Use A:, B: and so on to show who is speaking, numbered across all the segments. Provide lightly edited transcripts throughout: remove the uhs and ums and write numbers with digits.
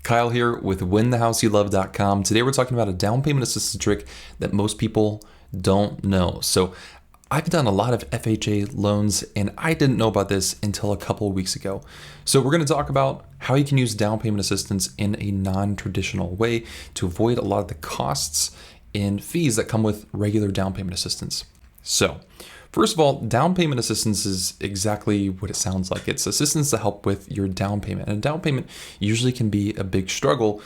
A: Kyle here with winthehouseyoulove.com. Today we're talking about a down payment assistance trick that most people don't know. So I've done a lot of FHA loans and I didn't know about this until a couple of weeks ago. So we're going to talk about how you can use down payment assistance in a non-traditional way to avoid a lot of the costs and fees that come with regular down payment assistance. So first of all, down payment assistance is exactly what it sounds like. It's assistance to help with your down payment. And a down payment usually can be a big struggle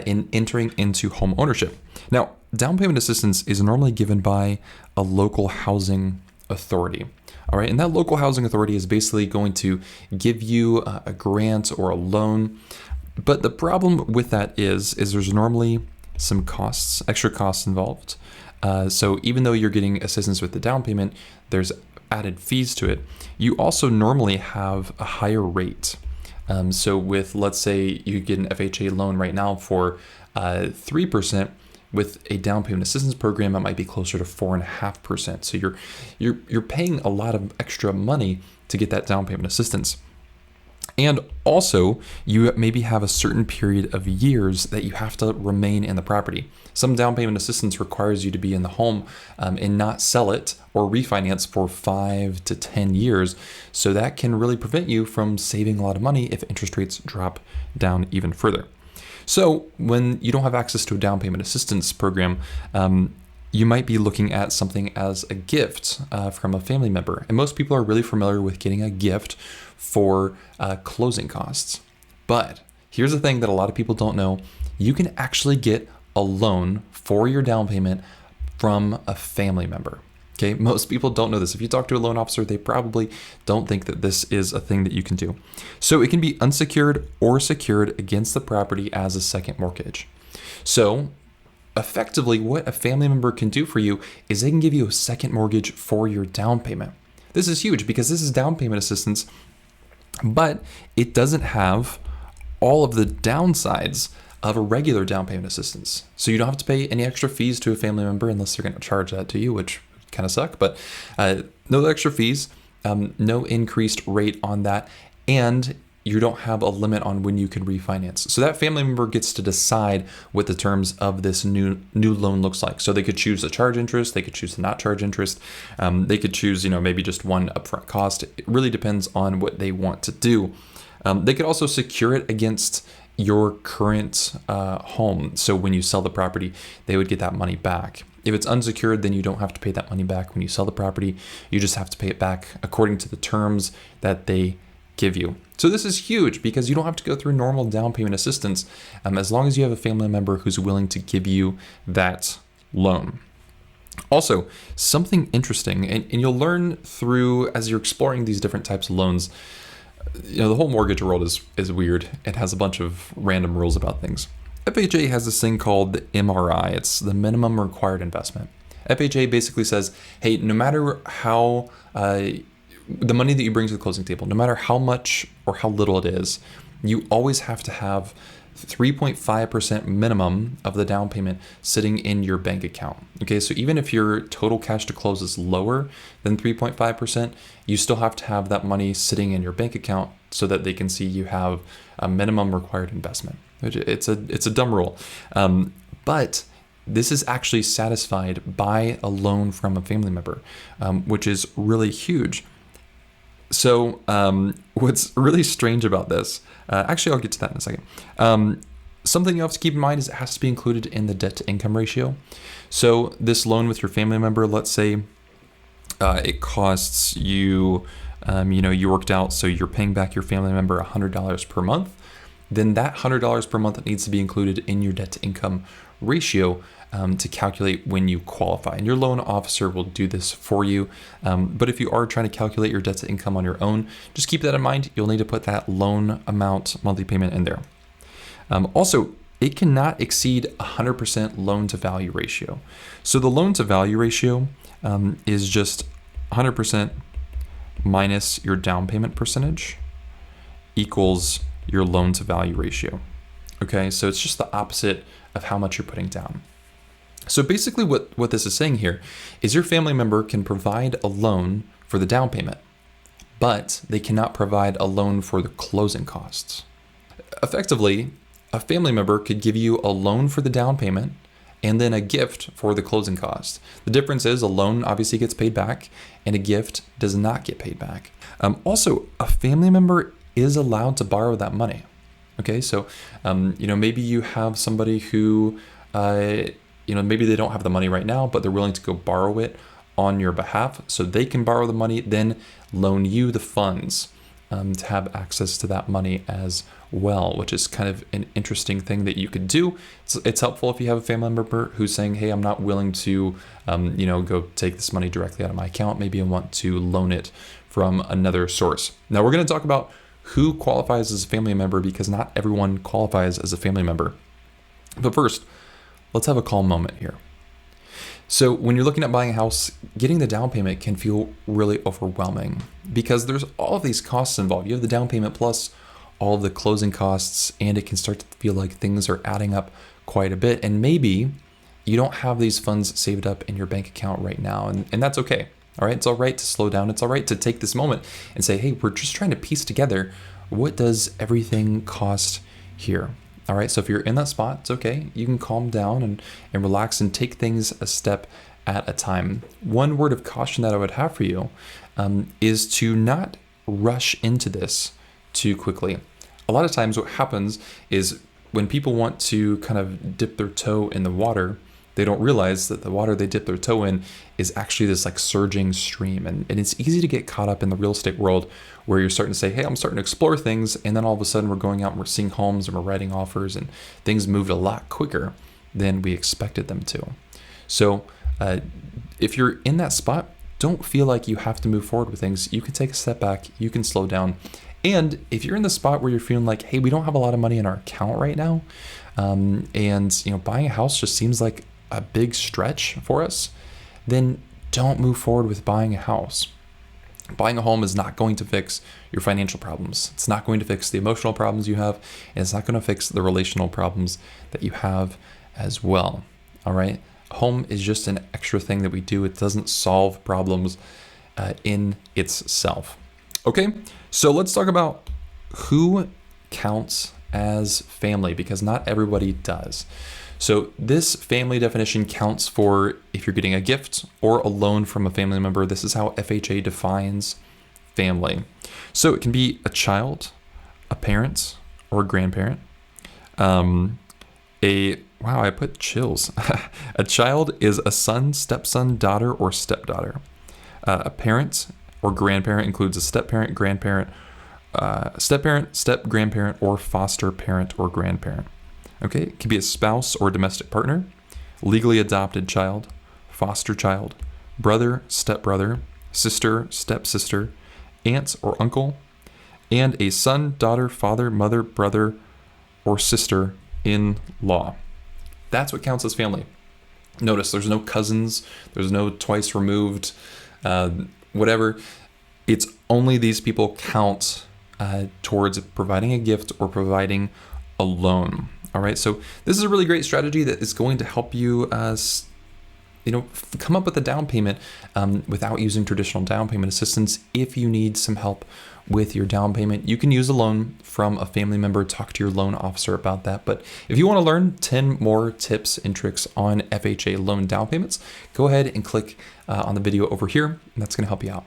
A: in entering into home ownership. Now, down payment assistance is normally given by a local housing authority. All right, and that local housing authority is basically going to give you a grant or a loan. But the problem with that is there's normally some costs, extra costs involved. So even though you're getting assistance with the down payment, there's added fees to it. You also normally have a higher rate. So with, let's say you get an FHA loan right now for 3%, with a down payment assistance program, it might be closer to 4.5%. So you're paying a lot of extra money to get that down payment assistance. And also, you maybe have a certain period of years that you have to remain in the property. Some down payment assistance requires you to be in the home and not sell it or refinance for 5 to 10 years. So that can really prevent you from saving a lot of money if interest rates drop down even further. So when you don't have access to a down payment assistance program, you might be looking at something as a gift from a family member. And most people are really familiar with getting a gift for closing costs. But here's the thing that a lot of people don't know. You can actually get a loan for your down payment from a family member. Okay, most people don't know this. If you talk to a loan officer, they probably don't think that this is a thing that you can do. So it can be unsecured or secured against the property as a second mortgage. So effectively, what a family member can do for you is they can give you a second mortgage for your down payment. This is huge because this is down payment assistance, but it doesn't have all of the downsides of a regular down payment assistance. So you don't have to pay any extra fees to a family member unless they're going to charge that to you, which kind of suck, but no extra fees, no increased rate on that, and you don't have a limit on when you can refinance. So that family member gets to decide what the terms of this new loan looks like. So they could choose to charge interest, they could choose to not charge interest, they could choose, maybe just one upfront cost. It really depends on what they want to do. They could also secure it against your current home. So when you sell the property, they would get that money back. If it's unsecured, then you don't have to pay that money back when you sell the property. You just have to pay it back according to the terms that they give you. So this is huge because you don't have to go through normal down payment assistance as long as you have a family member who's willing to give you that loan. Also, something interesting, and you'll learn through as you're exploring these different types of loans, the whole mortgage world is weird. It has a bunch of random rules about things. FHA has this thing called the MRI. It's the minimum required investment. FHA basically says, hey, no matter how the money that you bring to the closing table, no matter how much or how little it is, you always have to have 3.5% minimum of the down payment sitting in your bank account. Okay, so even if your total cash to close is lower than 3.5%, you still have to have that money sitting in your bank account so that they can see you have a minimum required investment. It's a dumb rule, but this is actually satisfied by a loan from a family member, which is really huge. So what's really strange about this, actually I'll get to that in a second. Something you have to keep in mind is it has to be included in the debt to income ratio. So this loan with your family member, let's say it costs you, you worked out, so you're paying back your family member $100 per month. Then that $100 per month needs to be included in your debt to income ratio to calculate when you qualify. And your loan officer will do this for you. But if you are trying to calculate your debt to income on your own, just keep that in mind. You'll need to put that loan amount monthly payment in there. Also, it cannot exceed 100% loan to value ratio. So the loan to value ratio is just 100% minus your down payment percentage equals your loan to value ratio. Okay, so it's just the opposite of how much you're putting down. So basically what this is saying here is your family member can provide a loan for the down payment, but they cannot provide a loan for the closing costs. Effectively, a family member could give you a loan for the down payment and then a gift for the closing cost. The difference is a loan obviously gets paid back and a gift does not get paid back. Also, a family member is allowed to borrow that money. Okay, so maybe you have somebody who maybe they don't have the money right now, but they're willing to go borrow it on your behalf, so they can borrow the money, then loan you the funds to have access to that money as well, which is kind of an interesting thing that you could do. It's helpful if you have a family member who's saying, hey, I'm not willing to go take this money directly out of my account. Maybe I want to loan it from another source. Now we're going to talk about who qualifies as a family member, because not everyone qualifies as a family member. But first, let's have a calm moment here. So when you're looking at buying a house, getting the down payment can feel really overwhelming because there's all of these costs involved. You have the down payment plus all of the closing costs, and it can start to feel like things are adding up quite a bit. And maybe you don't have these funds saved up in your bank account right now, and that's okay. All right, it's all right to slow down. It's all right to take this moment and say, hey, we're just trying to piece together what does everything cost here. All right, so if you're in that spot, it's okay. You can calm down and relax and take things a step at a time. One word of caution that I would have for you is to not rush into this too quickly. A lot of times what happens is when people want to kind of dip their toe in the water, they don't realize that the water they dip their toe in is actually this like surging stream. And it's easy to get caught up in the real estate world where you're starting to say, hey, I'm starting to explore things. And then all of a sudden we're going out and we're seeing homes and we're writing offers and things moved a lot quicker than we expected them to. So if you're in that spot, don't feel like you have to move forward with things. You can take a step back, you can slow down. And if you're in the spot where you're feeling like, hey, we don't have a lot of money in our account right now, and buying a house just seems like a big stretch for us, then don't move forward with buying a house. Buying a home is not going to fix your financial problems. It's not going to fix the emotional problems you have, and it's not going to fix the relational problems that you have as well. All right? Home is just an extra thing that we do. It doesn't solve problems in itself. Okay, so let's talk about who counts as family, because not everybody does. So this family definition counts for if you're getting a gift or a loan from a family member. This is how FHA defines family. So it can be a child, a parent, or a grandparent. Wow, I put chills. A child is a son, stepson, daughter, or stepdaughter. A parent or grandparent includes a step-parent, grandparent, step-parent, step-grandparent, or foster parent or grandparent. Okay, it can be a spouse or domestic partner, legally adopted child, foster child, brother, stepbrother, sister, stepsister, aunt or uncle, and a son, daughter, father, mother, brother, or sister-in-law. That's what counts as family. Notice there's no cousins, there's no twice removed, whatever. It's only these people count towards providing a gift or providing a loan. All right, so this is a really great strategy that is going to help you, come up with a down payment without using traditional down payment assistance. If you need some help with your down payment, you can use a loan from a family member. Talk to your loan officer about that. But if you want to learn 10 more tips and tricks on FHA loan down payments, go ahead and click on the video over here, and that's going to help you out.